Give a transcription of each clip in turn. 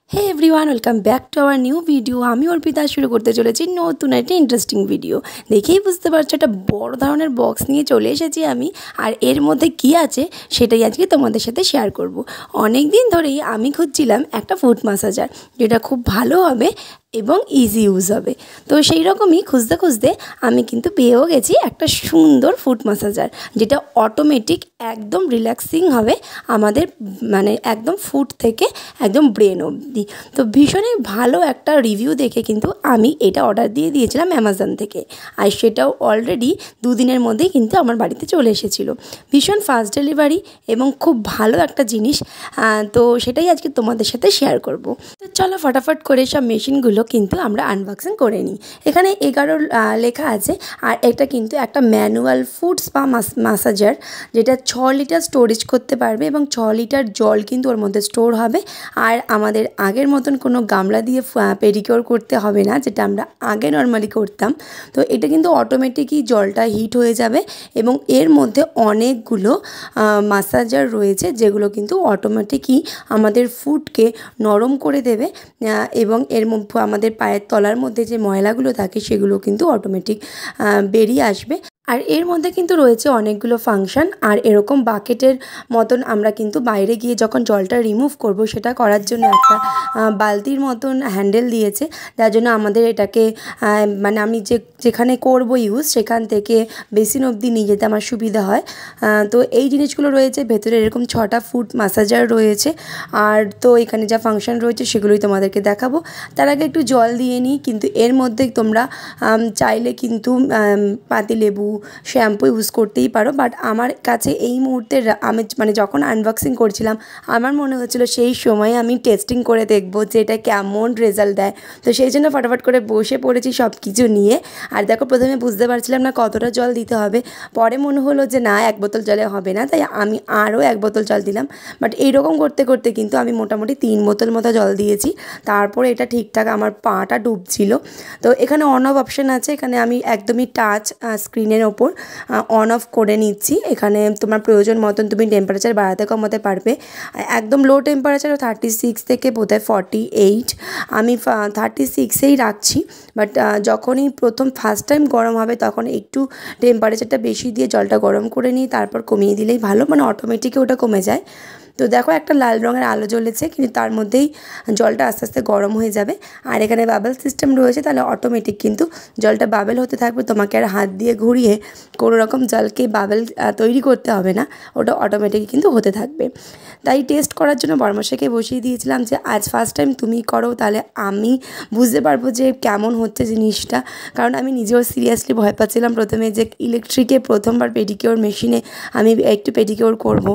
Hey everyone welcome back to our new video. आमी अर्पिता शुरू करते चलेছি নতুন একটা ইন্টারেস্টিং ভিডিও। দেখেই বুঝতে পারছো একটা বড় ধরনের বক্স নিয়ে চলে এসেছি আমি, আর এর মধ্যে কি আছে সেটাই আজকে তোমাদের সাথে শেয়ার করব। অনেক দিন ধরেই আমি খুঁজছিলাম একটা ফুট ম্যাসাজার যেটা খুব ভালো হবে এবং ইজি ইউজ হবে। তো সেই রকমই খুঁজতে খুঁজতে আমি কিন্তু পেয়েও গেছি একটা সুন্দর ফুট ম্যাসাজার যেটা অটোমেটিক একদম রিল্যাক্সিং হবে আমাদের, মানে একদম ফুট থেকে একদম ব্রেন অবধি। তো ভীষণই ভালো একটা রিভিউ দেখে কিন্তু আমি এটা অর্ডার দিয়ে দিয়েছিলাম অ্যামাজন থেকে, আর সেটাও অলরেডি দুদিনের মধ্যেই কিন্তু আমার বাড়িতে চলে এসেছিলো। ভীষণ ফাস্ট ডেলিভারি এবং খুব ভালো একটা জিনিস। তো সেটাই আজকে তোমাদের সাথে শেয়ার করব। তো চলো ফটাফট করে সব মেশিনগুলো কিন্তু আমরা আনবক্সিং করে নিই। এখানে 11 লেখা আছে, আর এটা কিন্তু একটা ম্যানুয়াল ফুট স্পা ম্যাসাজার যেটা 6 লিটার স্টোরেজ করতে পারবে এবং 6 লিটার জল কিন্তু ওর মধ্যে স্টোর হবে। আর আমাদের আগের মতন কোনো গামলা দিয়ে পেডিকিওর করতে হবে না, যেটা আমরা আগে নর্মালি করতাম। তো এটা কিন্তু অটোমেটিকই জলটা হিট হয়ে যাবে এবং এর মধ্যে অনেকগুলো ম্যাসাজার রয়েছে যেগুলো কিন্তু অটোমেটিকই আমাদের ফুটকে নরম করে দেবে এবং এর মধ্যে আমাদের পায়ের তলার মধ্যে যে ময়লাগুলো থাকে সেগুলো কিন্তু অটোমেটিক বেরিয়ে আসবে। আর এর মধ্যে কিন্তু রয়েছে অনেকগুলো ফাংশন, আর এরকম বাকেটের মতন আমরা কিন্তু বাইরে গিয়ে যখন জলটা রিমুভ করব সেটা করার জন্য একটা বালতির মতন হ্যান্ডেল দিয়েছে, যার জন্য আমাদের এটাকে মানে আমি যেখানে করব ইউজ সেখান থেকে বেসিন অবধি নিয়ে যেতে আমার সুবিধা হয়। তো এই জিনিসগুলো রয়েছে ভেতরে, এরকম 6টা ফুট ম্যাসাজার রয়েছে। আর তো এখানে যা ফাংশন রয়েছে সেগুলোই তোমাদেরকে দেখাবো। তার আগে একটু জল দিয়ে নিই, কিন্তু এর মধ্যে তোমরা চাইলে কিন্তু পাতিলেবু শ্যাম্পু ইউজ করতেই পারো, বাট আমার কাছে এই মুহূর্তে আমি মানে যখন আনবক্সিং করছিলাম আমার মনে হচ্ছিলো সেই সময় আমি টেস্টিং করে দেখবো যে এটা কেমন রেজাল্ট দেয়। তো সেই জন্য ফটাফট করে বসে পড়েছি সব কিছু নিয়ে। আর দেখো, প্রথমে বুঝতে পারছিলাম না কতটা জল দিতে হবে, পরে মনে হলো যে না 1 বোতল জলে হবে না, তাই আমি আরও 1 বোতল জল দিলাম। বাট এইরকম করতে করতে কিন্তু আমি মোটামুটি 3 বোতল মতো জল দিয়েছি। তারপরে এটা ঠিকঠাক আমার পাটা ডুবছিল। তো এখানে অন অফ অপশান আছে, এখানে আমি একদমই টাচ স্ক্রিনের ওপর অন অফ করে নিচ্ছি। এখানে তোমার প্রয়োজন মতন তুমি টেম্পারেচার বাড়াতে কমাতে পারবে। একদম লো টেম্পারেচারও 36 থেকে বোধহয় 48, আমি 36এই রাখছি। বাট যখনই ফার্স্ট টাইম গরম হবে তখন একটু টেম্পারেচারটা বেশি দিয়ে জলটা গরম করে নিই, তারপর কমিয়ে দিলেই ভালো, মানে অটোমেটিকই ওটা কমে যায়। তো দেখো একটা লাল রঙের আলো জ্বলেছে, কিন্তু তার মধ্যেই জলটা আস্তে আস্তে গরম হয়ে যাবে। আর এখানে বাবেল সিস্টেম রয়েছে, তাহলে অটোমেটিক কিন্তু জলটা বাবেল হতে থাকবে, তোমাকে আর হাত দিয়ে ঘুরিয়ে কোনো রকম জলকে বাবেল তৈরি করতে হবে না, ওটা অটোমেটিক কিন্তু হতে থাকবে। তাই টেস্ট করার জন্য বড়মশাইকে বসিয়ে দিয়েছিলাম যে আজ ফার্স্ট টাইম তুমি করো, তাহলে আমি বুঝতে পারবো যে কেমন হচ্ছে জিনিসটা। কারণ আমি নিজেও সিরিয়াসলি ভয় পাচ্ছিলাম প্রথমে যে ইলেকট্রিকে প্রথমবার পেডিকিওর মেশিনে আমি একটু পেডিকিওর করবো।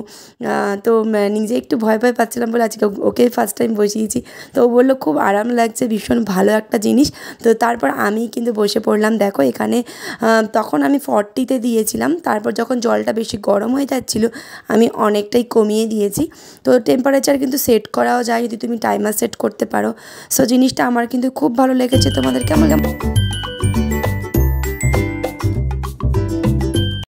তো নিজে একটু ভয় পাচ্ছিলাম বলে আজকে ওকে ফার্স্ট টাইম বসিয়েছি। তো ও বললো খুব আরাম লাগছে, ভীষণ ভালো একটা জিনিস। তো তারপর আমি কিন্তু বসে পড়লাম। দেখো এখানে তখন আমি 40-তে দিয়েছিলাম, তারপর যখন জলটা বেশি গরম হয়ে যাচ্ছিলো আমি অনেকটাই কমিয়ে দিয়েছি। তো টেম্পারেচার কিন্তু সেট করাও যায় যদি তুমি টাইমার সেট করতে পারো। সো জিনিসটা আমার কিন্তু খুব ভালো লেগেছে। তোমাদের কেমন